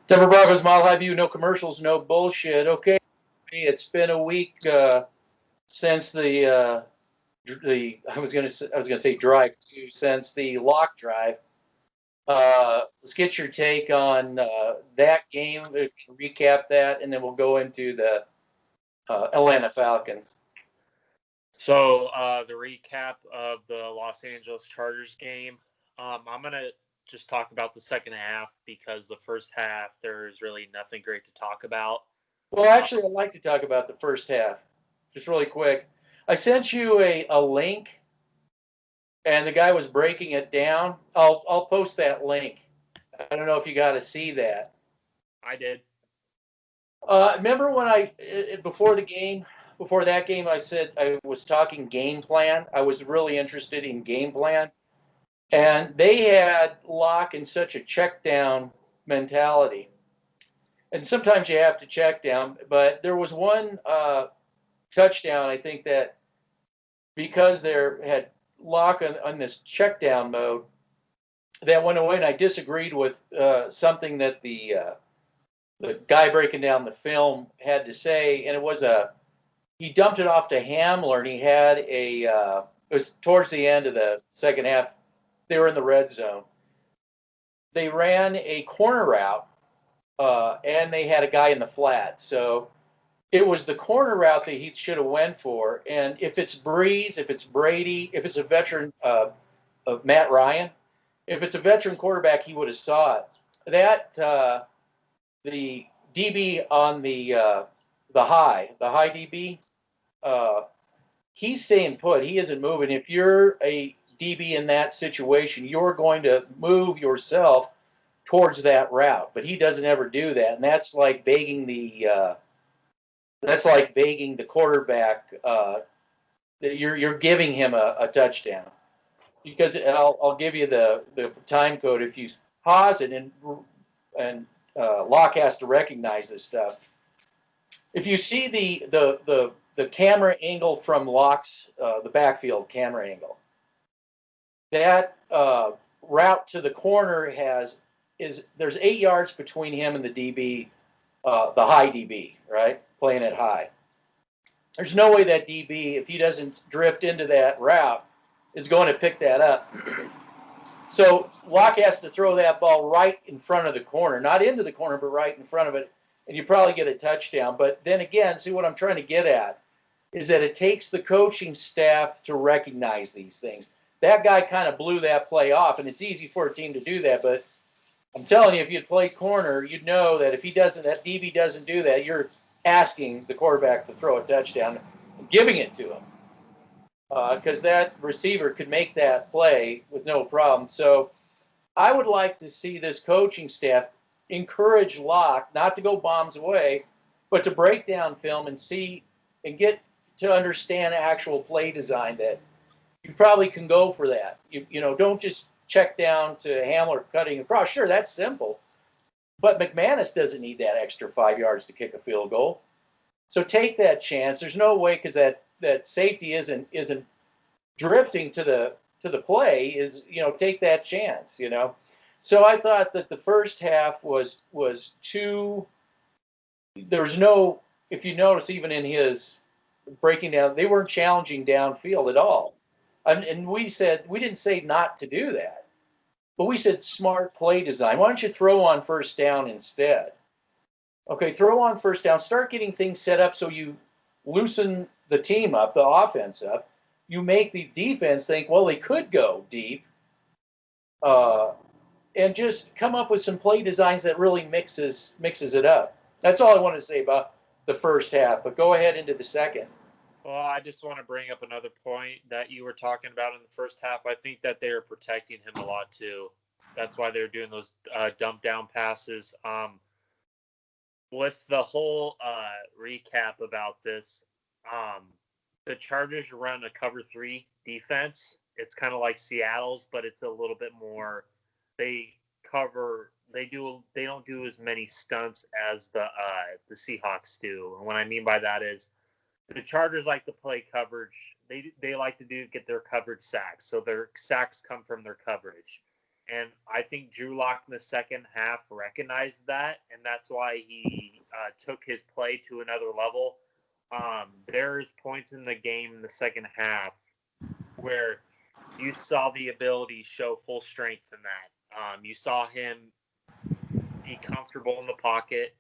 Denver Broncos Mile High View, no commercials, no bullshit. Okay, it's been a week since the I was gonna say drive to since the lock drive. Let's get your take on that game. Recap that, and then we'll go into the Atlanta Falcons. So the recap of the Los Angeles Chargers game. I'm gonna just talk about the second half because the first half there's really nothing great to talk about. Well, actually, I'd like to talk about the first half, just really quick. I sent you a link, and the guy was breaking it down. I'll post that link. I don't know if you got to see that. I did. Remember when before that game, I said I was talking game plan. I was really interested in game plan, and they had Locke in such a check down mentality. And sometimes you have to check down, but there was one touchdown. I think that because they had Locke on this check down mode, that went away. And I disagreed with something that the guy breaking down the film had to say, and he dumped it off to Hamler, and he had it was towards the end of the second half. They were in the red zone. They ran a corner route, and they had a guy in the flat. So it was the corner route that he should have went for. And if it's Breeze, if it's Brady, if it's a veteran of Matt Ryan, if it's a veteran quarterback, he would have saw it. The DB on the high DB, he's staying put. He isn't moving. If you're a DB in that situation, you're going to move yourself towards that route. But he doesn't ever do that, and that's like begging the quarterback that you're giving him a touchdown. Because I'll give you the time code if you pause it and Locke has to recognize this stuff. If you see the camera angle from Locke's the backfield camera angle, that route to the corner there's 8 yards between him and the DB, the high DB, right, playing it high. There's no way that DB, if he doesn't drift into that route, is going to pick that up. So Locke has to throw that ball right in front of the corner, not into the corner, but right in front of it, and you probably get a touchdown. But then again, see what I'm trying to get at is that it takes the coaching staff to recognize these things. That guy kind of blew that play off, and it's easy for a team to do that. But I'm telling you, if you'd play corner, you'd know that if that DB doesn't do that, you're asking the quarterback to throw a touchdown, and giving it to him. Because that receiver could make that play with no problem. So I would like to see this coaching staff encourage Locke not to go bombs away, but to break down film and see and get to understand actual play design that you probably can go for that. You don't just check down to Hamler cutting across. Sure, that's simple. But McManus doesn't need that extra 5 yards to kick a field goal. So take that chance. There's no way because that safety isn't drifting to the play. Take that chance. So I thought that the first half was too. There was no. If you notice, even in his breaking down, they weren't challenging downfield at all. And we didn't say not to do that, but we said smart play design. Why don't you throw on first down instead? Okay, throw on first down. Start getting things set up so you loosen the team up, the offense up. You make the defense think, well, they could go deep, and just come up with some play designs that really mixes it up. That's all I wanted to say about the first half. But go ahead into the second. Well, I just want to bring up another point that you were talking about in the first half. I think that they are protecting him a lot too. That's why they're doing those dump down passes. With the whole recap about this, the Chargers run a cover 3 defense. It's kind of like Seattle's, but it's a little bit more. They don't do as many stunts as the Seahawks do. And what I mean by that is the Chargers like to play coverage. They like to get their coverage sacks. So their sacks come from their coverage. And I think Drew Lock in the second half recognized that, and that's why he took his play to another level. There's points in the game in the second half where you saw the ability show full strength in that. You saw him be comfortable in the pocket.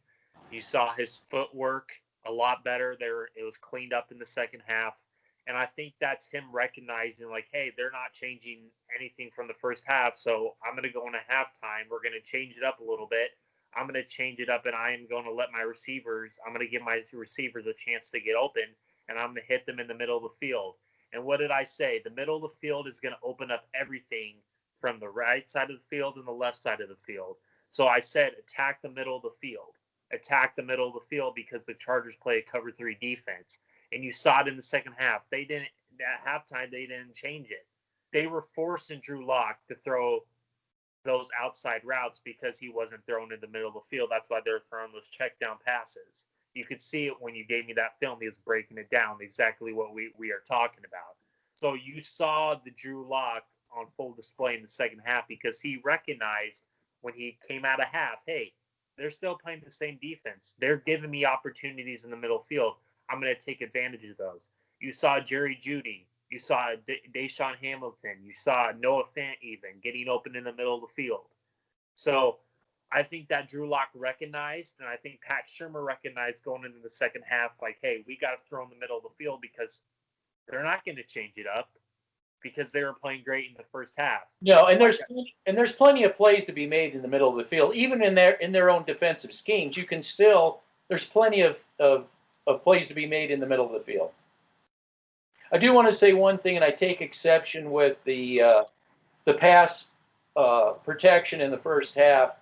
You saw his footwork a lot better. It was cleaned up in the second half. And I think that's him recognizing, like, hey, they're not changing anything from the first half, so I'm going to go into halftime. We're going to change it up a little bit. I'm going to change it up, and I am going to let I'm going to give my receivers a chance to get open, and I'm going to hit them in the middle of the field. And what did I say? The middle of the field is going to open up everything from the right side of the field and the left side of the field. So I said, attack the middle of the field. Attack the middle of the field because the Chargers play a cover 3 defense. And you saw it in the second half. At halftime, they didn't change it. They were forcing Drew Lock to throw those outside routes because he wasn't thrown in the middle of the field. That's why they're throwing those check down passes. You could see it when you gave me that film. He was breaking it down, exactly what we are talking about. So you saw the Drew Lock on full display in the second half because he recognized when he came out of half, hey, they're still playing the same defense. They're giving me opportunities in the middle field. I'm going to take advantage of those. You saw Jeudy. You saw Deshaun Hamilton. You saw Noah Fant even getting open in the middle of the field. So I think that Drew Lock recognized, and I think Pat Shurmur recognized going into the second half, like, hey, we got to throw in the middle of the field because they're not going to change it up because they were playing great in the first half. No, and there's plenty of plays to be made in the middle of the field, even in their own defensive schemes. You can still there's plenty of plays to be made in the middle of the field. I do want to say one thing, and I take exception with the pass protection in the first half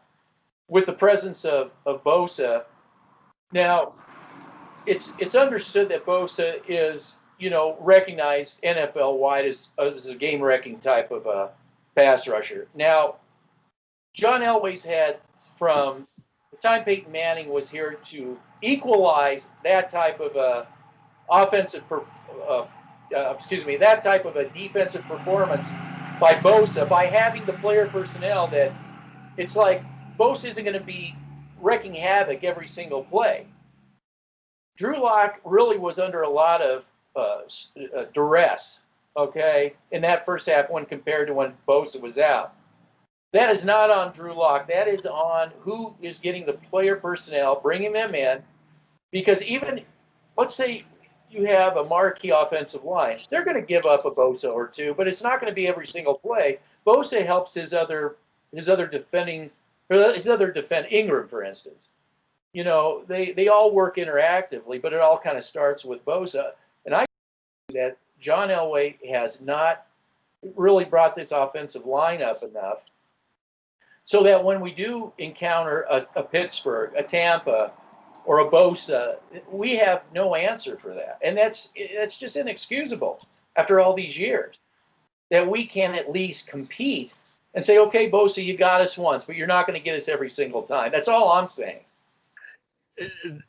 with the presence of Bosa. Now, it's understood that Bosa is, recognized NFL-wide as a game-wrecking type of a pass rusher. Now, John Elway's had, from the time Peyton Manning was here, to equalize that type of a that type of a defensive performance by Bosa, by having the player personnel that it's like Bosa isn't going to be wrecking havoc every single play. Drew Lock really was under a lot of duress, in that first half when compared to when Bosa was out. That is not on Drew Lock. That is on who is getting the player personnel, bringing them in, because even, let's say you have a marquee offensive line, they're going to give up a Bosa or two, but it's not going to be every single play. Bosa helps his other defend Ingram, for instance. They all work interactively, but it all kind of starts with Bosa. And I think that John Elway has not really brought this offensive line up enough so that when we do encounter a Pittsburgh, a Tampa, or a Bosa, we have no answer for that. And that's just inexcusable after all these years, that we can at least compete and say, okay, Bosa, you got us once, but you're not going to get us every single time. That's all I'm saying.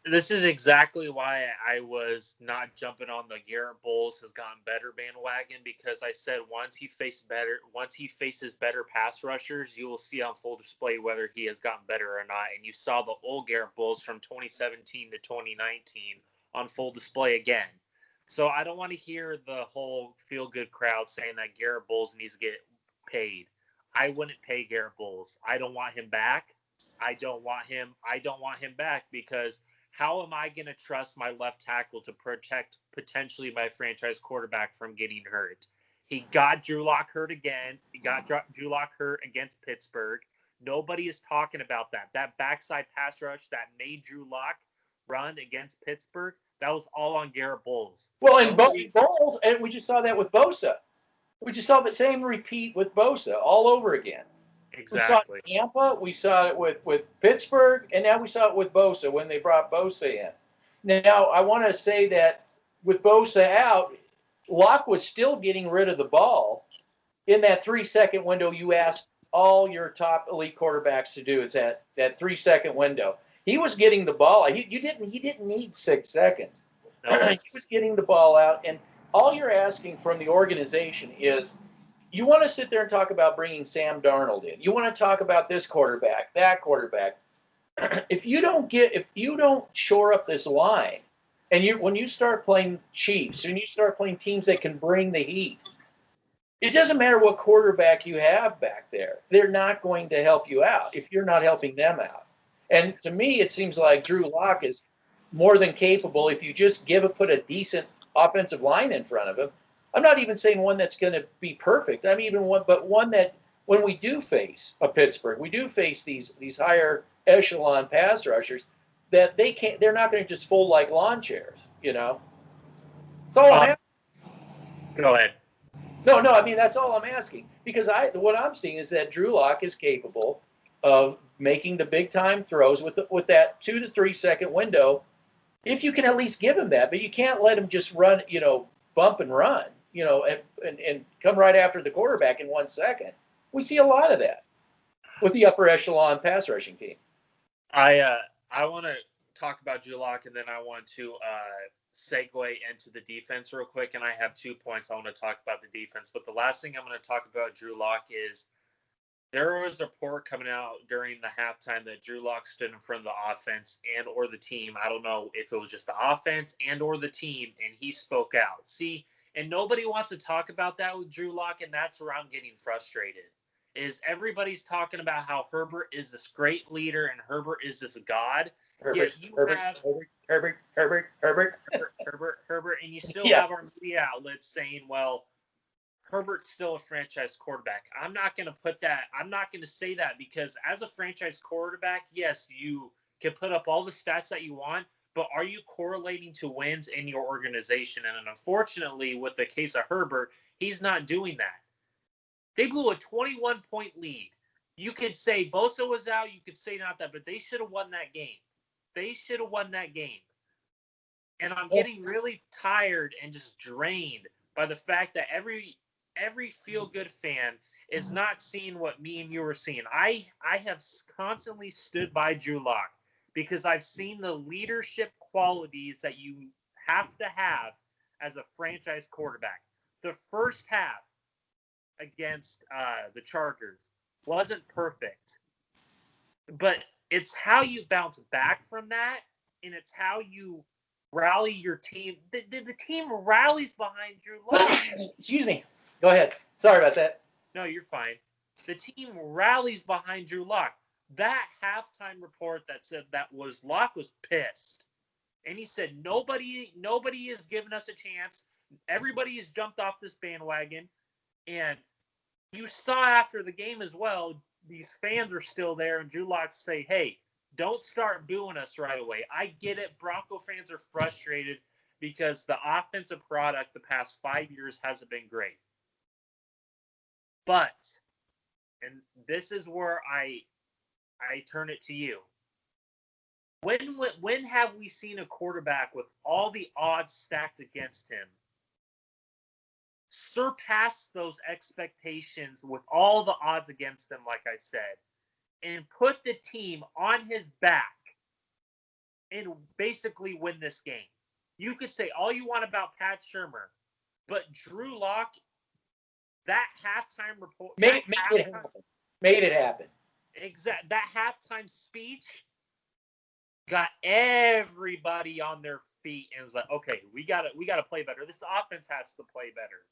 This is exactly why I was not jumping on the Garrett Bowles has gotten better bandwagon, because I said once he faces better pass rushers, you will see on full display whether he has gotten better or not. And you saw the old Garrett Bowles from 2017 to 2019 on full display again. So I don't want to hear the whole feel-good crowd saying that Garrett Bowles needs to get paid. I wouldn't pay Garrett Bowles. I don't want him back. I don't want him back, because how am I going to trust my left tackle to protect potentially my franchise quarterback from getting hurt? He got Drew Lock hurt again. He got Drew Lock hurt against Pittsburgh. Nobody is talking about that. That backside pass rush that made Drew Lock run against Pittsburgh, that was all on Garrett Bowles. Well, and Bowles, and we just saw that with Bosa. We just saw the same repeat with Bosa all over again. Exactly. We saw it in Tampa, we saw it with Pittsburgh, and now we saw it with Bosa when they brought Bosa in. Now, I want to say that with Bosa out, Locke was still getting rid of the ball in that 3-second window you asked all your top elite quarterbacks to do. It's that 3-second window. He was getting the ball. He didn't need 6 seconds. No. He was getting the ball out, and all you're asking from the organization is You want to sit there and talk about bringing Sam Darnold in. You want to talk about this quarterback, that quarterback. If you don't shore up this line, and when you start playing Chiefs, when you start playing teams that can bring the heat, it doesn't matter what quarterback you have back there. They're not going to help you out if you're not helping them out. And to me, it seems like Drew Lock is more than capable if you just put a decent offensive line in front of him. I'm not even saying one that's going to be perfect. I'm even one that when we do face a Pittsburgh, we do face these higher echelon pass rushers that they're not going to just fold like lawn chairs, That's all I'm asking. Go ahead. No, I mean that's all I'm asking because what I'm seeing is that Drew Lock is capable of making the big time throws with that 2 to 3 second window. If you can at least give him that, but you can't let him just run, bump and run, and come right after the quarterback in 1 second. We see a lot of that with the upper echelon pass rushing team. I want to talk about Drew Lock, and then I want to segue into the defense real quick. And I have 2 points I want to talk about the defense. But the last thing I'm going to talk about Drew Lock is there was a report coming out during the halftime that Drew Lock stood in front of the offense and or the team. I don't know if it was just the offense and or the team, and he spoke out. See, and nobody wants to talk about that with Drew Lock, and that's where I'm getting frustrated. Is everybody's talking about how Herbert is this great leader and Herbert is this god. Herbert, and you still have our media outlets saying, well, Herbert's still a franchise quarterback. I'm not going to say that because as a franchise quarterback, yes, you can put up all the stats that you want, but are you correlating to wins in your organization? And unfortunately, with the case of Herbert, he's not doing that. They blew a 21-point lead. You could say Bosa was out. You could say not that, but they should have won that game. And I'm getting really tired and just drained by the fact that every feel-good fan is not seeing what me and you are seeing. I have constantly stood by Drew Lock because I've seen the leadership qualities that you have to have as a franchise quarterback. The first half against the Chargers wasn't perfect, but it's how you bounce back from that, and it's how you rally your team. The team rallies behind Drew Lock. Excuse me. Go ahead. Sorry about that. No, you're fine. The team rallies behind Drew Lock. That halftime report that said Lock was pissed. And he said, nobody is giving us a chance. Everybody has jumped off this bandwagon. And you saw after the game as well, these fans are still there, and Drew Lock say, hey, don't start booing us right away. I get it. Bronco fans are frustrated because the offensive product the past 5 years hasn't been great. But, and this is where I turn it to you. When have we seen a quarterback with all the odds stacked against him surpass those expectations with all the odds against them, like I said, and put the team on his back and basically win this game? You could say all you want about Pat Shurmur, but Drew Lock, that halftime report made it happen. Exactly. That halftime speech got everybody on their feet and was like, okay, we gotta play better. This offense has to play better.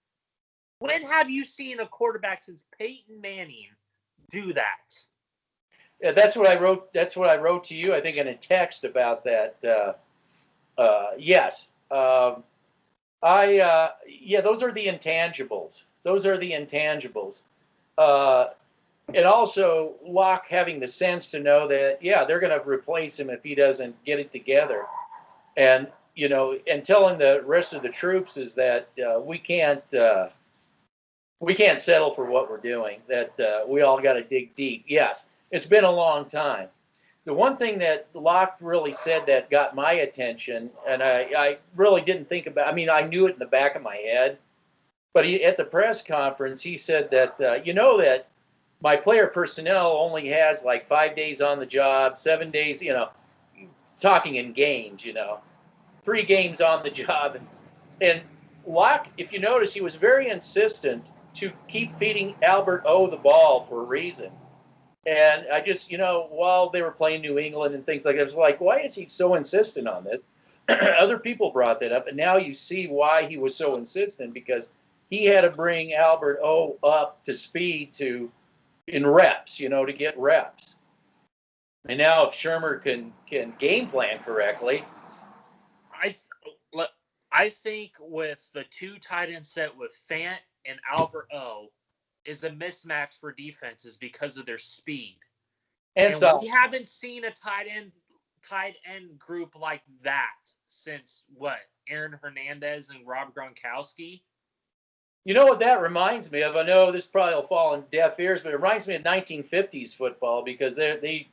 When have you seen a quarterback since Peyton Manning do that? Yeah, that's what I wrote. That's what I wrote to you, I think, in a text about that. Yes. Those are the intangibles. And also Locke having the sense to know that, they're going to replace him if he doesn't get it together. And, and telling the rest of the troops is that we can't settle for what we're doing, that we all got to dig deep. Yes, it's been a long time. The one thing that Locke really said that got my attention, and I really didn't think about, I knew it in the back of my head, but at the press conference, he said that, that my player personnel only has like 5 days on the job, 7 days, talking in games, 3 games on the job. And Locke, if you notice, he was very insistent to keep feeding Albert O the ball for a reason. And I just, while they were playing New England and things like that, I was like, why is he so insistent on this? Other people brought that up, and now you see why he was so insistent, because he had to bring Albert O up to speed in reps, to get reps. And now if Shurmur can game plan correctly, I think with the two tight end set with Fant and Albert O is a mismatch for defenses because of their speed. And so we haven't seen a tight end group like that since Aaron Hernandez and Rob Gronkowski. You know what that reminds me of? I know this probably will fall on deaf ears, but it reminds me of 1950s football, because they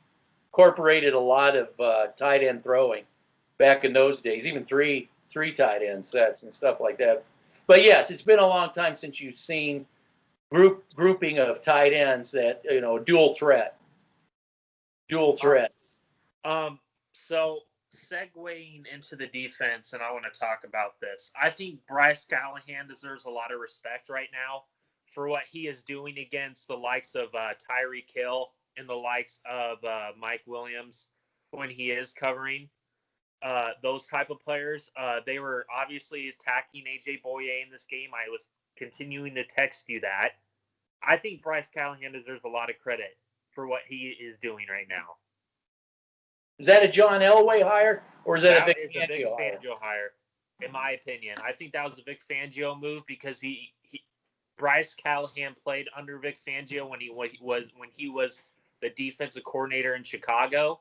incorporated a lot of tight end throwing back in those days, even three tight end sets and stuff like that. But yes, it's been a long time since you've seen grouping of tight ends that, dual threat. So segueing into the defense, and I want to talk about this. I think Bryce Callahan deserves a lot of respect right now for what he is doing against the likes of Tyreek Hill and the likes of Mike Williams when he is covering those type of players. They were obviously attacking AJ Boye in this game. I was continuing to text you that. I think Bryce Callahan deserves a lot of credit for what he is doing right now. Is that a John Elway hire, or is that a Vic Fangio hire? In my opinion, I think that was a Vic Fangio move, because Bryce Callahan played under Vic Fangio when he was the defensive coordinator in Chicago,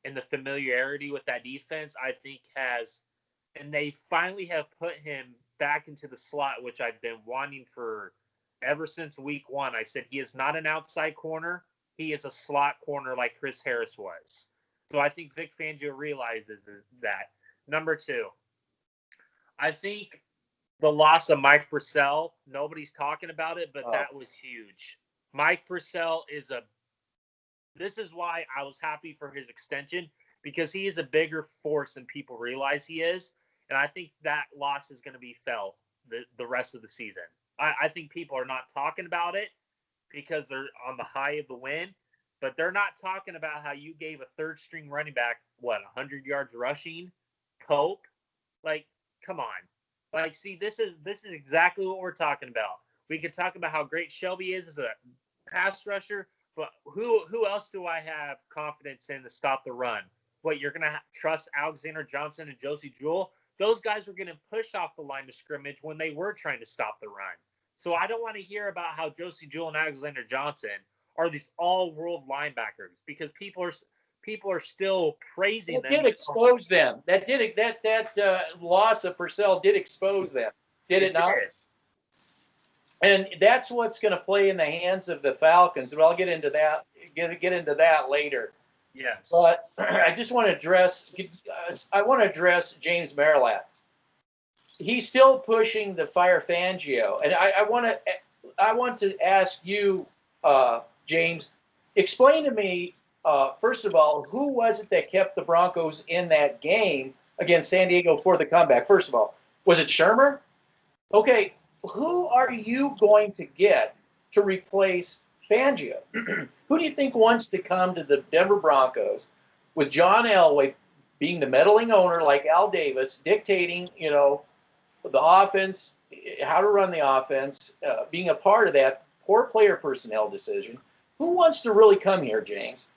and the familiarity with that defense, I think and they finally have put him back into the slot, which I've been wanting for ever since week 1. I said he is not an outside corner; he is a slot corner like Chris Harris was. So I think Vic Fangio realizes that. Number 2, I think the loss of Mike Purcell, nobody's talking about it, but that was huge. Mike Purcell this is why I was happy for his extension, because he is a bigger force than people realize he is. And I think that loss is going to be felt the rest of the season. I think people are not talking about it because they're on the high of the win. But they're not talking about how you gave a third-string running back, 100 yards rushing, Pope? Like, come on. See, this is exactly what we're talking about. We could talk about how great Shelby is as a pass rusher, but who else do I have confidence in to stop the run? You're going to trust Alexander Johnson and Josie Jewell? Those guys were going to push off the line of scrimmage when they were trying to stop the run. So I don't want to hear about how Josie Jewell and Alexander Johnson are these all-world linebackers, because people are still praising them. It did expose them. That loss of Purcell did expose them. Did it not? And that's what's going to play in the hands of the Falcons. But I'll get into that. Get into that later. Yes. But I just want to address. I want to address James Marilat. He's still pushing the fire Fangio, and I want to ask you, James, explain to me, first of all, who was it that kept the Broncos in that game against San Diego for the comeback? First of all, was it Shurmur? Okay, who are you going to get to replace Fangio? Who do you think wants to come to the Denver Broncos with John Elway being the meddling owner like Al Davis, dictating, the offense, how to run the offense, being a part of that poor player personnel decision? Who wants to really come here, James?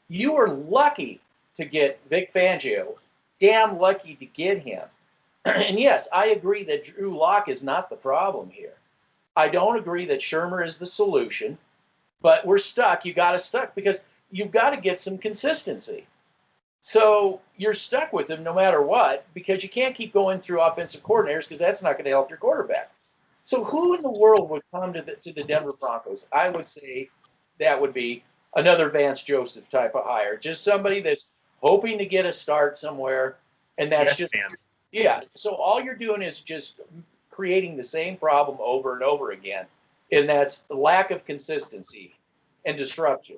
You were lucky to get Vic Fangio. Damn lucky to get him. And yes, I agree that Drew Lock is not the problem here. I don't agree that Shurmur is the solution, but we're stuck. You got to stuck because you've got to get some consistency. So you're stuck with him no matter what, because you can't keep going through offensive coordinators, because that's not going to help your quarterback. So who in the world would come to the Denver Broncos? I would say that would be another Vance Joseph type of hire, just somebody that's hoping to get a start somewhere, and that's yeah. So all you're doing is just creating the same problem over and over again, and that's the lack of consistency and disruption.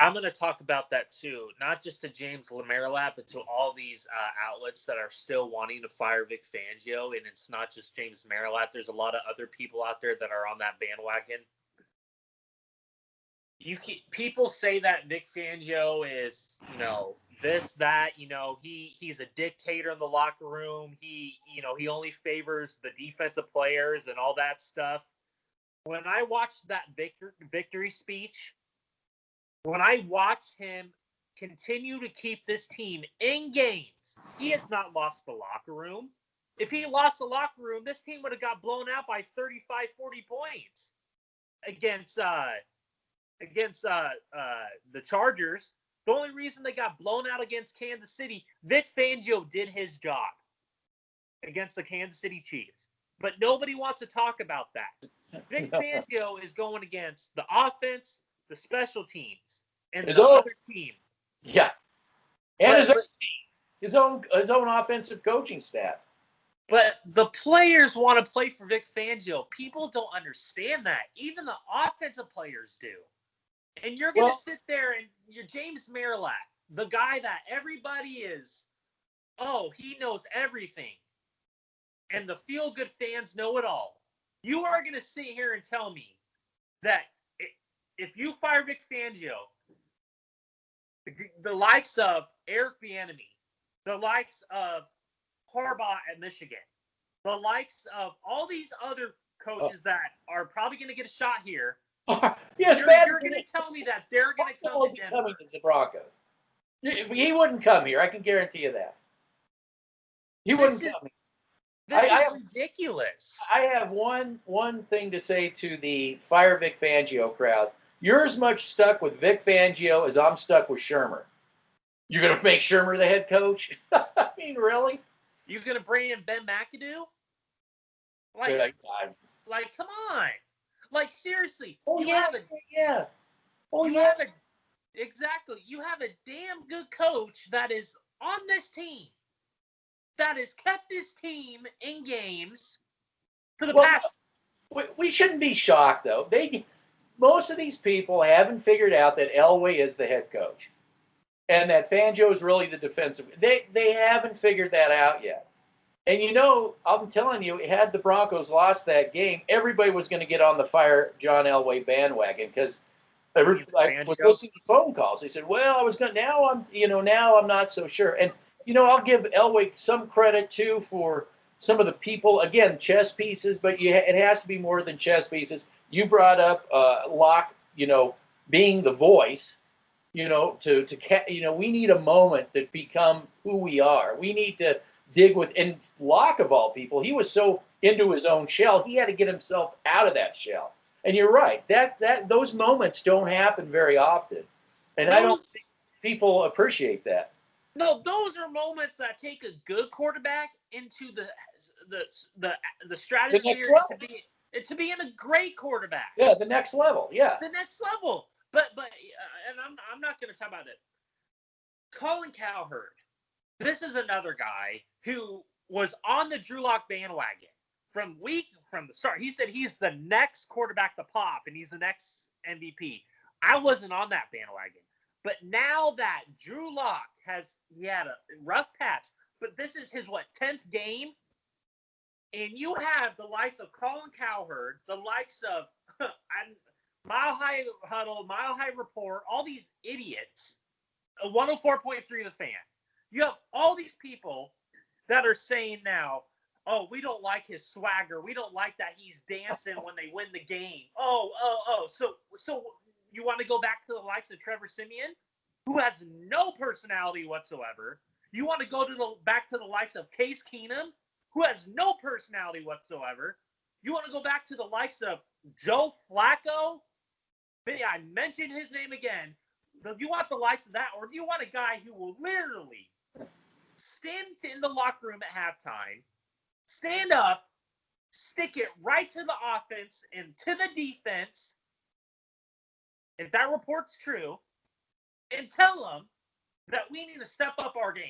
I'm going to talk about that too, not just to James Lamerlat, but to all these outlets that are still wanting to fire Vic Fangio. And it's not just James Lamerlat. There's a lot of other people out there that are on that bandwagon. People say that Vic Fangio is, this, that, he's a dictator in the locker room. He only favors the defensive players and all that stuff. When I watched that victory speech, when I watched him continue to keep this team in games, he has not lost the locker room. If he lost the locker room, this team would have got blown out by 35, 40 points against the Chargers. The only reason they got blown out against Kansas City, Vic Fangio did his job against the Kansas City Chiefs. But nobody wants to talk about that. Vic Fangio is going against the offense, the special teams, and the other team. Yeah. And his own offensive coaching staff. But the players want to play for Vic Fangio. People don't understand that. Even the offensive players do. And you're going to sit there and you're James Lamerlat, the guy that everybody is, he knows everything. And the feel-good fans know it all. You are going to sit here and tell me that if you fire Vic Fangio, the likes of Eric Bieniemy, the likes of Harbaugh at Michigan, the likes of all these other coaches that are probably going to get a shot here, you're going to tell me that they're going to come to Denver. Coming to the Broncos. He wouldn't come here. I can guarantee you that. He wouldn't come here. This is ridiculous. I have one thing to say to the Fire Vic Fangio crowd. You're as much stuck with Vic Fangio as I'm stuck with Shurmur. You're going to make Shurmur the head coach? I mean, really? You're going to bring in Ben McAdoo? Like, come on. Like, seriously. Exactly. You have a damn good coach that is on this team, that has kept this team in games for the past. We shouldn't be shocked, though. Most of these people haven't figured out that Elway is the head coach and that Fangio is really the defensive. They haven't figured that out yet. And, I'm telling you, had the Broncos lost that game, everybody was going to get on the fire John Elway bandwagon because I was listening to phone calls. They said, well, I was going to, now I'm not so sure. And, I'll give Elway some credit, too, for some of the people, again, chess pieces, but it has to be more than chess pieces. You brought up Locke, being the voice, we need a moment to become who we are. We need to dig with, and Locke of all people, he was so into his own shell, he had to get himself out of that shell. And you're right, that those moments don't happen very often. And I don't think people appreciate that. No, those are moments that take a good quarterback into the stratosphere to be in a great quarterback. Yeah, the next level. Yeah, the next level. But and I'm not going to talk about it. Colin Cowherd. This is another guy who was on the Drew Lock bandwagon from the start. He said he's the next quarterback to pop and he's the next MVP. I wasn't on that bandwagon. But now that Drew Lock he had a rough patch, but this is his 10th game, and you have the likes of Colin Cowherd, the likes of Mile High Huddle, Mile High Report, all these idiots, 104.3 The Fan. You have all these people that are saying now, oh, we don't like his swagger. We don't like that he's dancing when they win the game. So you want to go back to the likes of Trevor Siemian, who has no personality whatsoever. You want to go back to the likes of Case Keenum, who has no personality whatsoever. You want to go back to the likes of Joe Flacco. I mentioned his name again. You want the likes of that, or do you want a guy who will literally stand in the locker room at halftime, stand up, stick it right to the offense and to the defense, if that report's true, and tell them that we need to step up our game?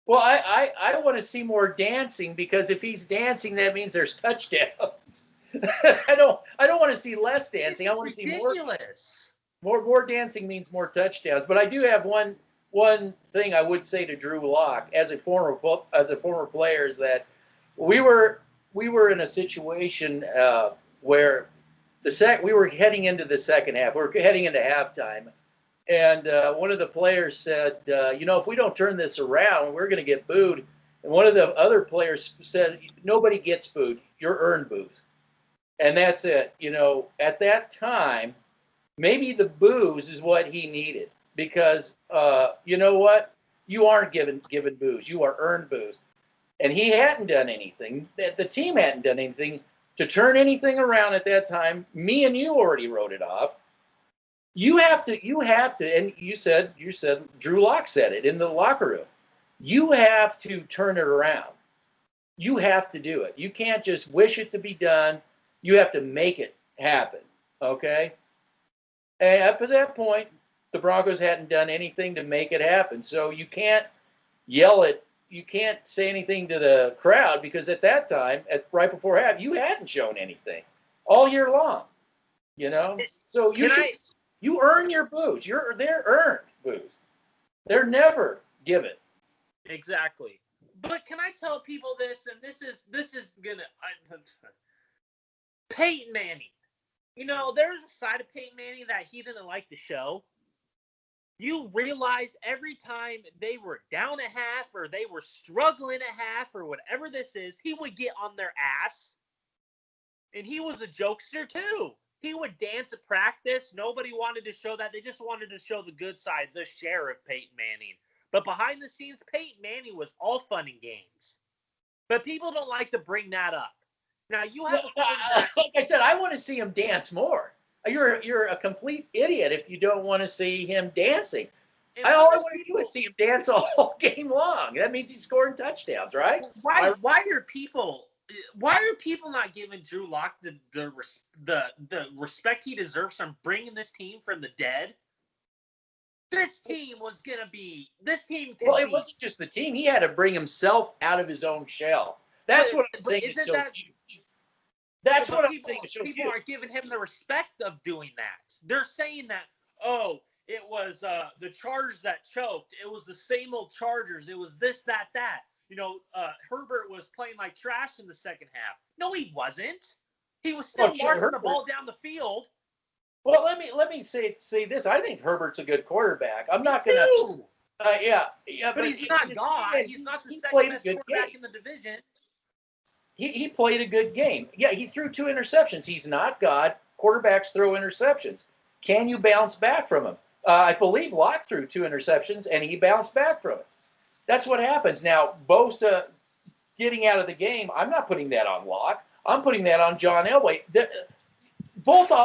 Well, I want to see more dancing, because if he's dancing, that means there's touchdowns. I don't want to see less dancing. I want to see more. Ridiculous. More dancing means more touchdowns. But I do have one thing I would say to Drew Lock as a former player is that we were in a situation where we were heading into the second half. We were heading into halftime, and one of the players said, if we don't turn this around, we're going to get booed. And one of the other players said, nobody gets booed. You're earned boos. And that's it. At that time, maybe the booze is what he needed because you know what? You aren't given booze. You are earned booze. And he hadn't done anything. The team hadn't done anything to turn anything around at that time. Me and you already wrote it off. You have to, and you said, Drew Lock said it in the locker room. You have to turn it around. You have to do it. You can't just wish it to be done. You have to make it happen. Okay? And up to that point, the Broncos hadn't done anything to make it happen. So you can't yell it. You can't say anything to the crowd because at that time, right before half, you hadn't shown anything all year long. So you earn your booze. They're earned booze. They're never given. Exactly. But can I tell people this? And this is gonna Peyton Manning. There's a side of Peyton Manning that he didn't like to show. You realize every time they were down a half or they were struggling a half or whatever this is, he would get on their ass. And he was a jokester too. He would dance at practice. Nobody wanted to show that. They just wanted to show the good side, the share of Peyton Manning. But behind the scenes, Peyton Manning was all fun and games. But people don't like to bring that up. Now, you have a quarterback. Like I said, I want to see him dance more. You're a complete idiot if you don't want to see him dancing. All I want to do is see him dance all game long. That means he's scoring touchdowns, right? Why are people not giving Drew Lock the respect he deserves from bringing this team from the dead? This team was going to be – this team – Well, it wasn't just the team. He had to bring himself out of his own shell. That's what I'm saying is so huge. That's what I'm saying is so huge. People aren't giving him the respect of doing that. They're saying that, it was the Chargers that choked. It was the same old Chargers. It was this, that. Herbert was playing like trash in the second half. No, he wasn't. He was still marching the ball down the field. Well, let me say this. I think Herbert's a good quarterback. I'm not going to. Yeah. But he's not God. He's not the second best quarterback in the division. He played a good game. Yeah, he threw 2 interceptions. He's not God. Quarterbacks throw interceptions. Can you bounce back from him? I believe Locke threw 2 interceptions, and he bounced back from it. That's what happens. Now, Bosa getting out of the game, I'm not putting that on Locke. I'm putting that on John Elway.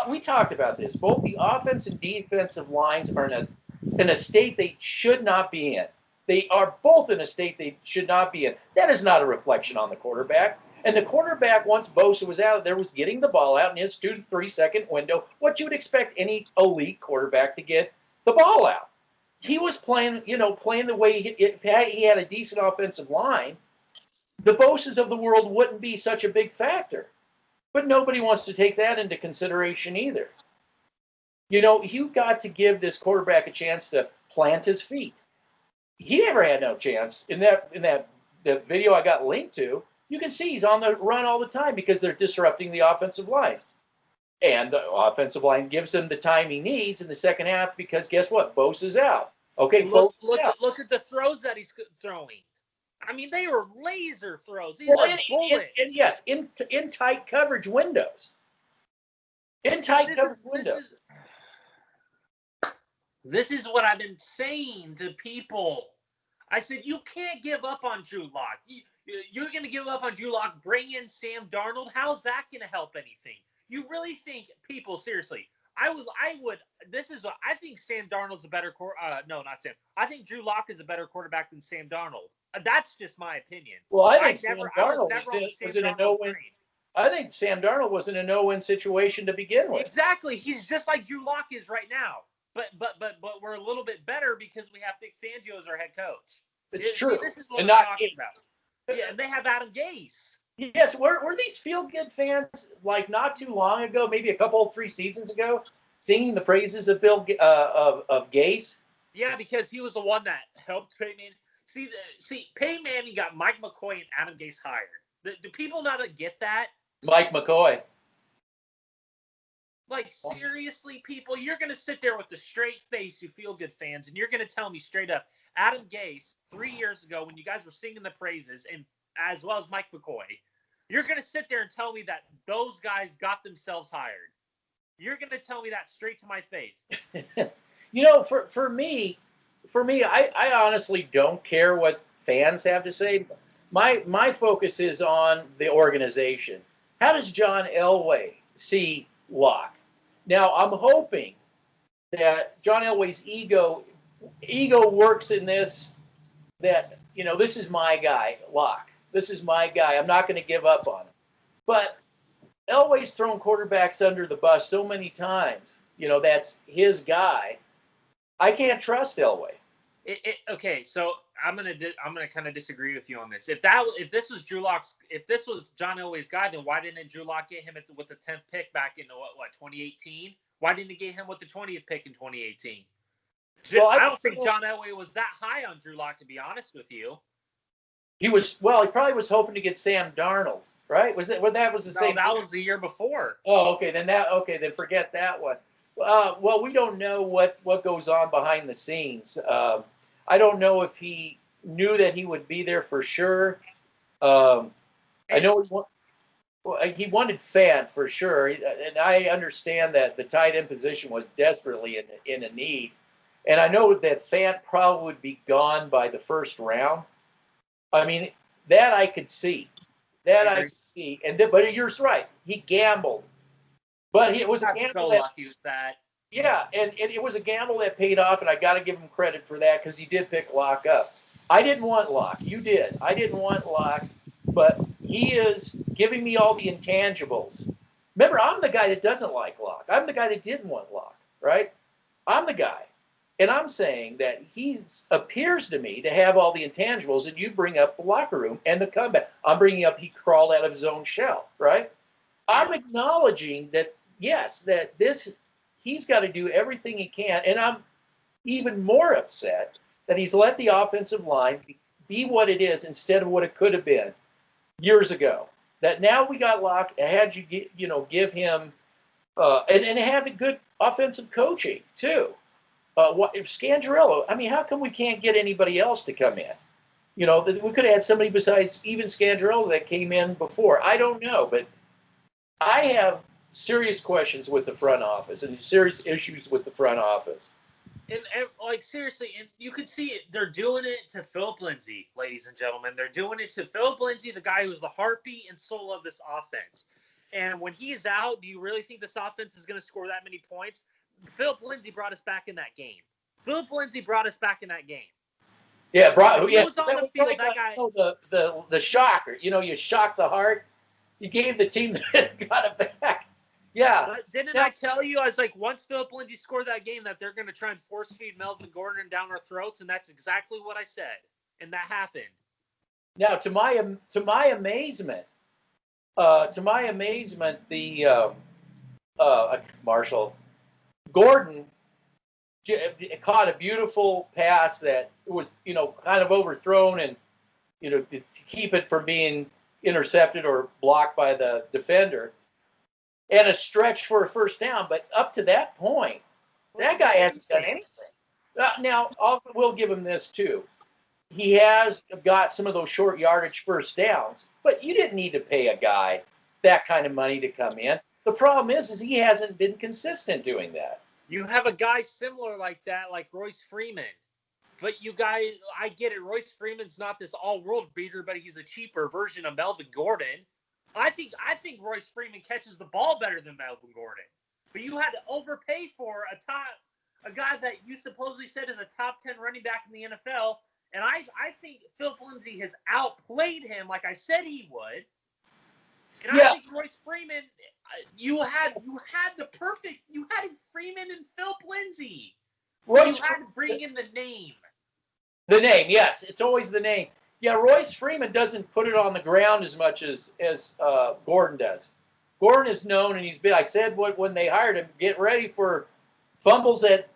We talked about this. Both the offense and defensive lines are in a state they should not be in. They are both in a state they should not be in. That is not a reflection on the quarterback. And the quarterback, once Bosa was out there, was getting the ball out in his 2 to 3 second window. What you would expect any elite quarterback to get the ball out. He was playing the way he had a decent offensive line. The Bosas of the world wouldn't be such a big factor. But nobody wants to take that into consideration either. You've got to give this quarterback a chance to plant his feet. He never had no chance. In the video I got linked to, you can see he's on the run all the time because they're disrupting the offensive line. And the offensive line gives him the time he needs in the second half because guess what? Bosa's out. Okay, look at the throws that he's throwing. I mean, they were laser throws. These are bullets. And yes, in tight coverage windows. This is what I've been saying to people. I said, you can't give up on Drew Lock. You're going to give up on Drew Lock, bring in Sam Darnold. How's that going to help anything? You really think, people, seriously, I think Sam Darnold's a better no, not Sam. I think Drew Lock is a better quarterback than Sam Darnold. That's just my opinion. Well, I think Sam Darnold was in a no-win. I think Sam Darnold was in a no-win situation to begin with. Exactly. He's just like Drew Lock is right now. But we're a little bit better because we have Vic Fangio as our head coach. It's true. This is what we're talking about. Yeah, and they have Adam Gase. Yes, were these feel-good fans like not too long ago, maybe a couple, 3 seasons ago, singing the praises of of Gase? Yeah, because he was the one that helped Peyton Manning. See, Peyton Manning got Mike McCoy and Adam Gase hired. Do people not get that? Mike McCoy. Like, seriously, people, you're going to sit there with a straight face, you feel-good fans, and you're going to tell me straight up, Adam Gase, 3 years ago when you guys were singing the praises, and as well as Mike McCoy, you're going to sit there and tell me that those guys got themselves hired. You're going to tell me that straight to my face. You know, for me, I honestly don't care what fans have to say. My focus is on the organization. How does John Elway see Locke? Now, I'm hoping that John Elway's ego works in this, that, you know, this is my guy, Locke. This is my guy. I'm not going to give up on him. But Elway's thrown quarterbacks under the bus so many times. You know, that's his guy. I can't trust Elway. Okay, so I'm gonna kind of disagree with you on this. If this was John Elway's guy, then why didn't Drew Lock get him with the 10th pick back in what 2018? Why didn't he get him with the 20th pick in 2018? Well, I don't think John Elway was that high on Drew Lock, to be honest with you. He probably was hoping to get Sam Darnold, right? Was that the same? That was the year before. Oh, okay. Then forget that one. Well, we don't know what goes on behind the scenes. I don't know if he knew that he would be there for sure. I know he wanted Fant for sure, and I understand that the tight end position was desperately in a need. And I know that Fant probably would be gone by the first round. I mean, that I could see. I could see. But you're right. He gambled. But it was a gamble. Lucky with that. Yeah, and it was a gamble that paid off, and I got to give him credit for that because he did pick Locke up. I didn't want Locke. You did. I didn't want Locke, but he is giving me all the intangibles. Remember, I'm the guy that doesn't like Locke. I'm the guy that didn't want Locke, right? I'm the guy. And I'm saying that he appears to me to have all the intangibles, and you bring up the locker room and the comeback. I'm bringing up he crawled out of his own shell, right? I'm acknowledging that, yes, that he's got to do everything he can, and I'm even more upset that he's let the offensive line be what it is instead of what it could have been years ago. That now we got Locke, had you give him and have a good offensive coaching too. Scangarello, I mean, how come we can't get anybody else to come in? You know, we could have had somebody besides even Scangarello that came in before. I don't know, but I have serious questions with the front office and serious issues with the front office. And like, seriously, and you could see it. They're doing it to Philip Lindsay, ladies and gentlemen. They're doing it to Philip Lindsay, the guy who's the heartbeat and soul of this offense. And when he is out, do you really think this offense is going to score that many points? Philip Lindsay brought us back in that game. Yeah, he was on the field. That guy. The shocker. You know, you shock the heart. You gave the team that got it back. Yeah. But didn't I tell you? I was like, once Philip Lindsay scored that game, that they're going to try and force feed Melvin Gordon down our throats, and that's exactly what I said, and that happened. Now, to my amazement, the Marshall Gordon caught a beautiful pass that was, kind of overthrown and, to keep it from being intercepted or blocked by the defender, and a stretch for a first down. But up to that point, that guy hasn't done anything. Now, we'll give him this too. He has got some of those short yardage first downs, but you didn't need to pay a guy that kind of money to come in. The problem is he hasn't been consistent doing that. You have a guy similar like that, like Royce Freeman. But you guys, I get it. Royce Freeman's not this all-world beater, but he's a cheaper version of Melvin Gordon. I think Royce Freeman catches the ball better than Melvin Gordon. But you had to overpay for a guy that you supposedly said is a top 10 running back in the NFL. And I think Philip Lindsay has outplayed him like I said he would. And I think Royce Freeman, you had Freeman and Philip Lindsay. You had to bring in the name. The name, yes. It's always the name. Yeah, Royce Freeman doesn't put it on the ground as much as Gordon does. Gordon is known, and I said when they hired him, get ready for fumbles that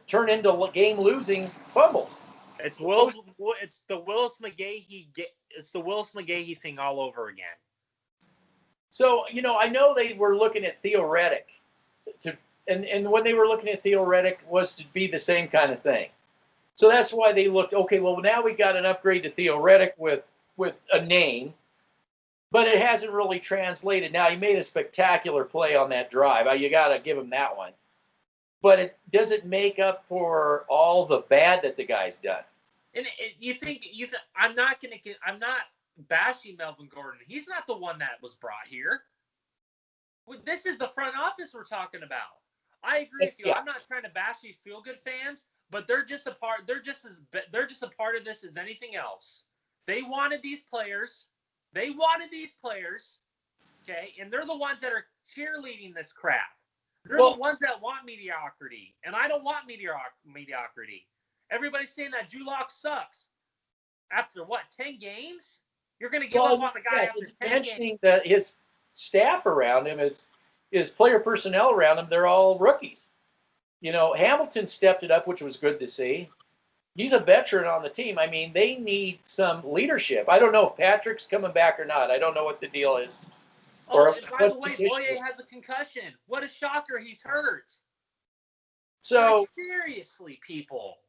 turn into game-losing fumbles. It's the Willis McGahee thing all over again. So, I know they were looking at Theo Reddick, and when they were looking at Theo Reddick was to be the same kind of thing. So that's why they looked, okay, well, now we got an upgrade to Theo Reddick with a name, but it hasn't really translated. Now, he made a spectacular play on that drive. You got to give him that one. But does it make up for all the bad that the guy's done? And I'm not bashing Melvin Gordon. He's not the one that was brought here. This is the front office we're talking about. I agree with you. Yeah. I'm not trying to bash these feel-good fans, but they're just a part. They're just a part of this as anything else. They wanted these players. Okay, and they're the ones that are cheerleading this crap. They're the ones that want mediocrity, and I don't want mediocrity. Everybody's saying that Julock sucks. After 10 games? You're going to give up on the guy after 10 mentioning games. That his staff around him, his player personnel around him, they're all rookies. Hamilton stepped it up, which was good to see. He's a veteran on the team. I mean, they need some leadership. I don't know if Patrick's coming back or not. I don't know what the deal is. And by the way, Boye has a concussion. What a shocker. He's hurt. So seriously, people.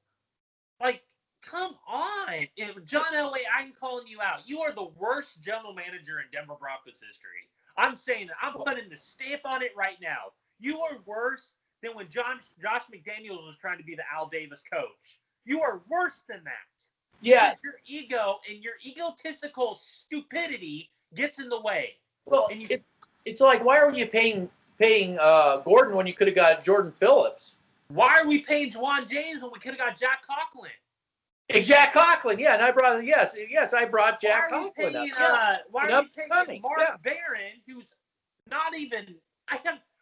Come on. John Elway, I'm calling you out. You are the worst general manager in Denver Broncos history. I'm saying that. I'm putting the stamp on it right now. You are worse than when Josh McDaniels was trying to be the Al Davis coach. You are worse than that. Yeah. Because your ego and your egotistical stupidity gets in the way. Well, it's like, why are you paying Gordon when you could have got Jordan Phillips? Why are we paying Juwan James when we could have got Jack Conklin? Jack Conklin, yeah, and I brought I brought Jack Conklin up. Why are we paying Mark Barron, who's not even?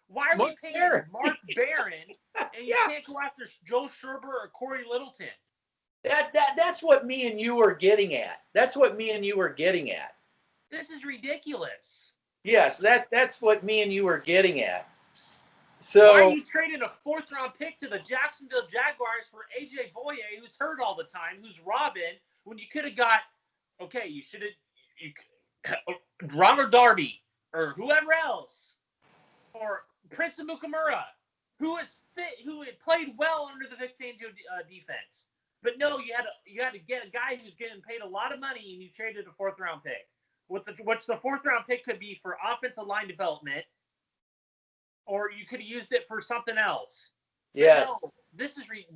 Why are we paying Mark Barron and you can't go after Joe Shurmur or Corey Littleton? That's what me and you were getting at. This is ridiculous. Yes, that's what me and you were getting at. So why are you trading a 4th-round pick to the Jacksonville Jaguars for A.J. Boye, who's hurt all the time, who's robbing, when you could have got, Ronald Darby or whoever else, or Prince Amukamura, who is fit, who had played well under the Vic Fangio defense. But no, you had to get a guy who's getting paid a lot of money, and you traded a 4th-round pick, which the 4th-round pick could be for offensive line development, or you could have used it for something else. Yes. No, this is it.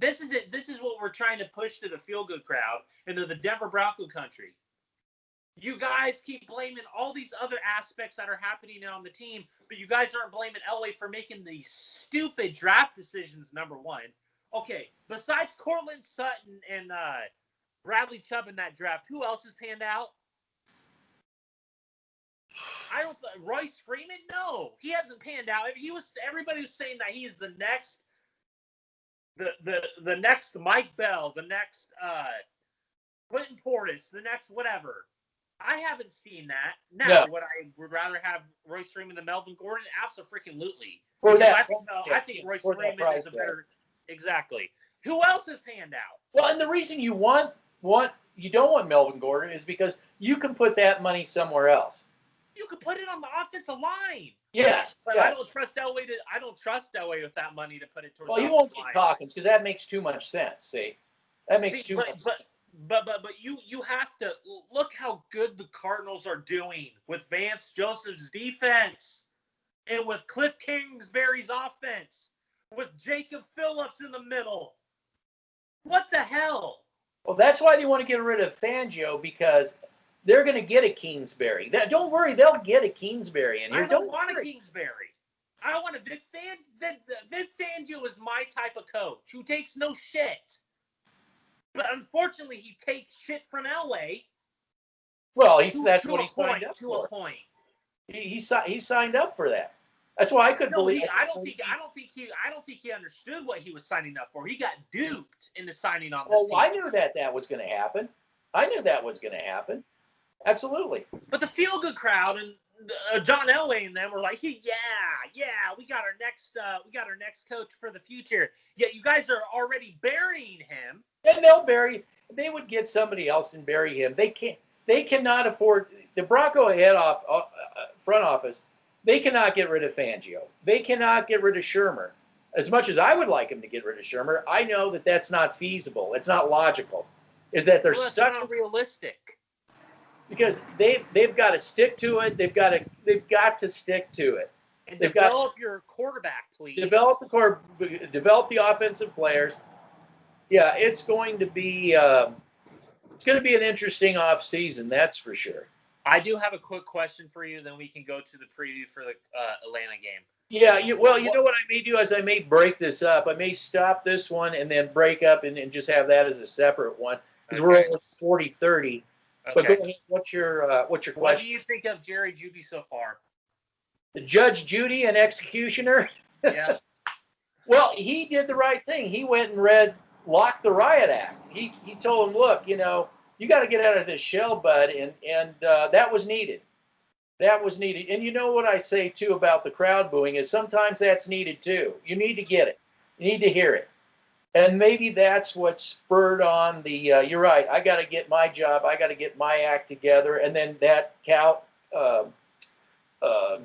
This is what we're trying to push to the feel-good crowd and to the Denver Bronco country. You guys keep blaming all these other aspects that are happening on the team, but you guys aren't blaming Elway for making these stupid draft decisions, number one. Okay, besides Cortland Sutton and Bradley Chubb in that draft, who else has panned out? Royce Freeman? No, he hasn't panned out. Everybody was saying that he's the next, the next Mike Bell, the next Clinton Portis, the next whatever. I haven't seen that. Now, would I rather have Royce Freeman than Melvin Gordon? Absolutely. I think Royce Freeman is a better. Exactly. Who else has panned out? Well, and the reason you you don't want Melvin Gordon is because you can put that money somewhere else. You could put it on the offensive line. Yes, but yes. I don't trust Elway with that money to put it towards. Well, you won't get Hawkins because that makes too much sense. See, that makes too much sense. But you have to look how good the Cardinals are doing with Vance Joseph's defense, and with Cliff Kingsbury's offense, with Jacob Phillips in the middle. What the hell? Well, that's why they want to get rid of Fangio, because they're going to get a Kingsbury. Don't worry, they'll get a Kingsbury in here. I don't want a Kingsbury. I want a Vic Fangio. Vic Fangio is my type of coach who takes no shit. But unfortunately, he takes shit from Elway. Well, that's what he signed up for. To a point. He signed up for that. That's why I couldn't believe. I don't think he understood what he was signing up for. He got duped into signing on this team. Well, I knew that was going to happen. Absolutely. But the feel-good crowd and John Elway and them were like, yeah, we got our next coach for the future. Yeah, you guys are already burying him. And they would get somebody else and bury him. They cannot afford the Bronco front office. They cannot get rid of Fangio. They cannot get rid of Shurmur. As much as I would like him to get rid of Shurmur, I know that that's not feasible. It's not logical. Is that they're stuck? That's not realistic. Because they've got to stick to it. They've got to stick to it. And develop your quarterback, please. Develop the offensive players. Yeah, it's going to be an interesting off season, that's for sure. I do have a quick question for you, then we can go to the preview for the Atlanta game. Yeah, you know what I may do is I may break this up. I may stop this one and then break up and just have that as a separate one because we're at 40-30. Okay. But go ahead. What's your question? What do you think of Jerry Jeudy so far? The Judge Jeudy, an executioner? Yeah. Well, he did the right thing. He went and locked the Riot Act. He told him, look, you got to get out of this shell, bud, and that was needed. That was needed. And you know what I say, too, about the crowd booing is sometimes that's needed, too. You need to get it. You need to hear it. And maybe that's what spurred on the, you're right, I got to get my job, I got to get my act together, and then that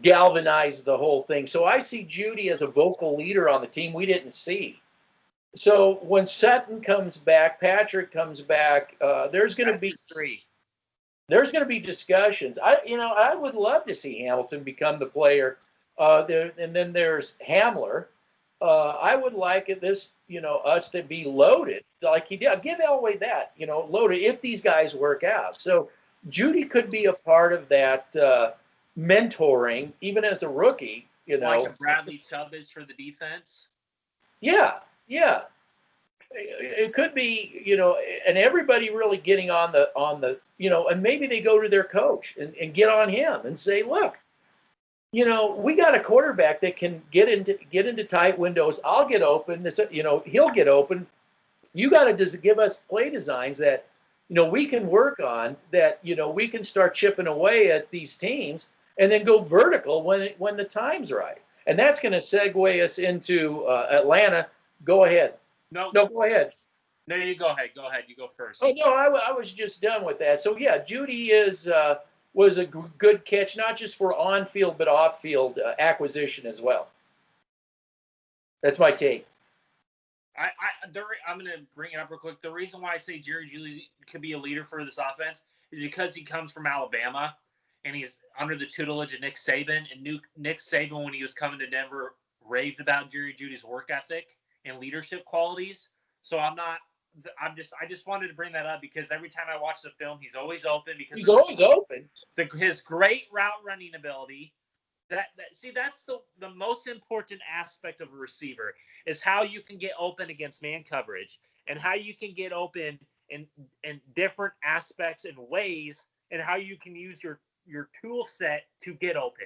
galvanized the whole thing. So I see Jeudy as a vocal leader on the team we didn't see. So when Sutton comes back, Patrick comes back, there's going to be discussions. I would love to see Hamilton become the player. And then there's Hamler. I would like us to be loaded like he did. Give Elway that, loaded if these guys work out. So Jeudy could be a part of that mentoring, even as a rookie. Like a Bradley Chubb is for the defense. Yeah. It could be, and everybody really getting on the, and maybe they go to their coach and get on him and say, look, we got a quarterback that can get into tight windows. I'll get open. He'll get open. You got to just give us play designs that, we can work on, that, we can start chipping away at these teams and then go vertical when the time's right. And that's going to segue us into Atlanta. Go ahead. No, go ahead. No, you go ahead. Go ahead. You go first. Oh, no, I was just done with that. So, yeah, Jeudy was a good catch, not just for on-field but off-field acquisition as well. That's my take. I'm going to bring it up real quick. The reason why I say Jerry Jeudy could be a leader for this offense is because he comes from Alabama, and he's under the tutelage of Nick Saban. And Nick Saban, when he was coming to Denver, raved about Jerry Judy's work ethic and leadership qualities. So I just wanted to bring that up because every time I watch the film, he's always open. Because he's always open. His great route running ability. That's the most important aspect of a receiver is how you can get open against man coverage and how you can get open in different aspects and ways and how you can use your tool set to get open.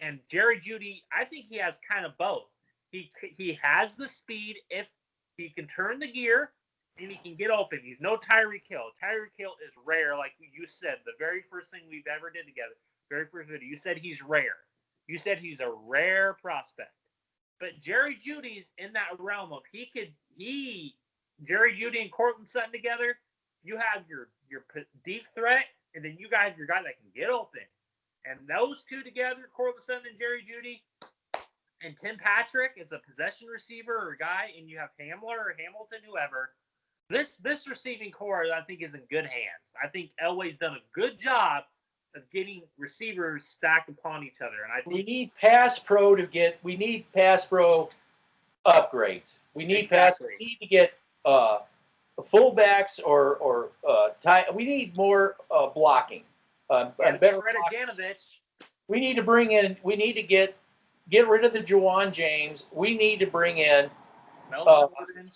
And Jerry Jeudy, I think he has kind of both. He has the speed if he can turn the gear and he can get open. He's no Tyreek Hill. Tyreek Hill is rare, like you said. The very first thing we've ever did together, very first video, you said he's rare. You said he's a rare prospect. But Jerry Judy's in that realm of Jerry Jeudy and Courtland Sutton together, you have your deep threat, and then you got your guy that can get open. And those two together, Courtland Sutton and Jerry Jeudy, and Tim Patrick is a possession receiver or a guy, and you have Hamler or Hamilton, whoever. This receiving core, I think, is in good hands. I think Elway's done a good job of getting receivers stacked upon each other. And I think we need pass pro upgrades. We need we need to get fullbacks or we need more blocking. And better Janovich. We need to get rid of the Juwan James. We need to bring in Melvin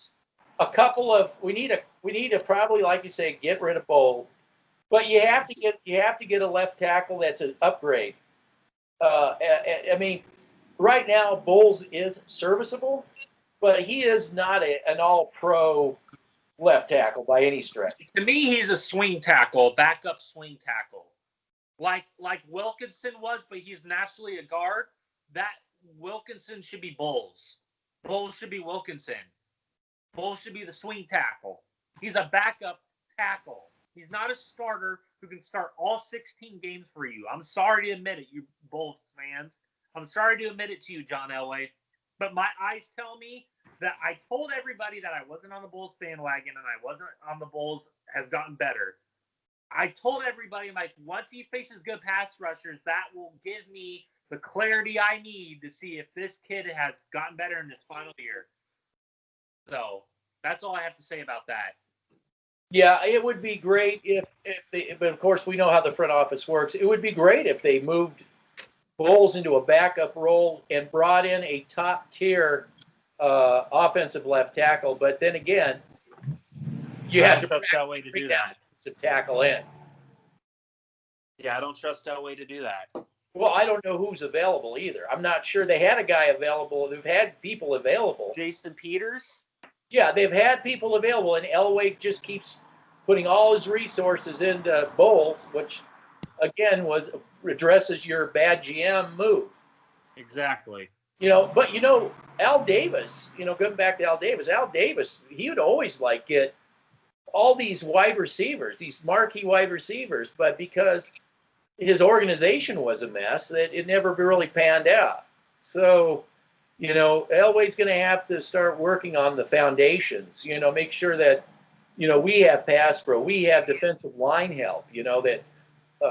a couple of. We need to probably, like you say, get rid of Bowles. But you have to get a left tackle that's an upgrade. I mean, right now Bowles is serviceable, but he is not an all-pro left tackle by any stretch. To me, he's a swing tackle, backup swing tackle. like Wilkinson was, but he's naturally a guard. That Wilkinson should be Bowles. Bowles should be Wilkinson. Bowles should be the swing tackle. He's a backup tackle. He's not a starter who can start all 16 games for you. I'm sorry to admit it, you Bulls fans. I'm sorry to admit it to you, John Elway. But my eyes tell me that I told everybody that I wasn't on the Bulls bandwagon and I wasn't on the Bulls has gotten better. I told everybody, like, once he faces good pass rushers, that will give me the clarity I need to see if this kid has gotten better in his final year. So that's all I have to say about that. Yeah, it would be great if they, but of course we know how the front office works. It would be great if they moved Bowles into a backup role and brought in a top tier offensive left tackle. But then again, you have to trust Elway to do that. To tackle in. Yeah, I don't trust Elway to do that. Well, I don't know who's available either. I'm not sure. They had a guy available. They've had people available. Jason Peters? Yeah, they've had people available, and Elway just keeps putting all his resources into Bowles, which, again, addresses your bad GM move. Exactly. But Al Davis, going back to Al Davis, he would always get all these wide receivers, these marquee wide receivers, but because his organization was a mess, that it never really panned out. So, Elway's going to have to start working on the foundations, make sure that, we have pass pro, we have defensive line help, that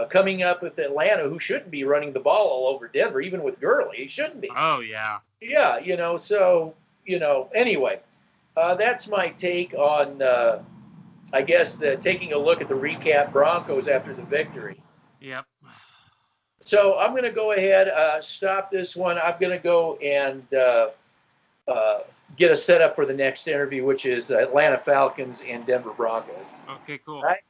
coming up with Atlanta, who shouldn't be running the ball all over Denver, even with Gurley, he shouldn't be. Oh, yeah. Yeah, anyway, that's my take on, I guess, taking a look at the recap Broncos after the victory. Yep. So I'm going to go ahead, stop this one. I'm going to go and get a setup for the next interview, which is Atlanta Falcons and Denver Broncos. Okay, cool. All right.